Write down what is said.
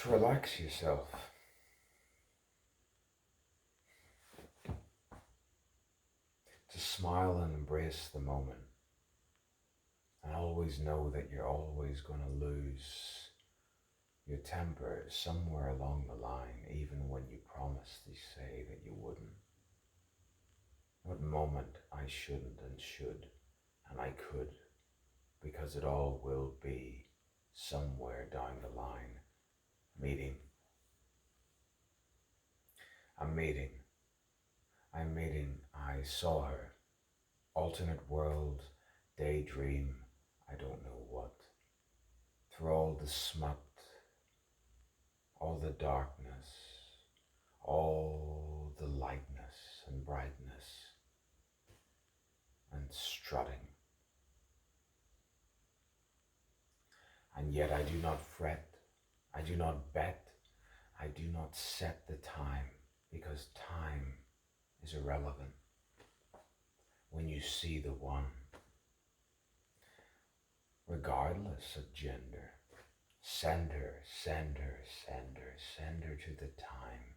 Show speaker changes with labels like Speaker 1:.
Speaker 1: to relax yourself. To smile and embrace the moment. And always know that you're always going to lose your temper somewhere along the line, even when you promised to say that you wouldn't. What moment I shouldn't and should, and I could, because it all will be somewhere down the line. Meeting. I'm meeting. I saw her. Alternate world, daydream, I don't know what. Through all the smut, all the darkness, all the lightness and brightness, and strutting. And yet I do not fret, I do not bet, I do not set the time, because time is irrelevant when you see the one, regardless of gender. Send her, send her, send her, send her to the time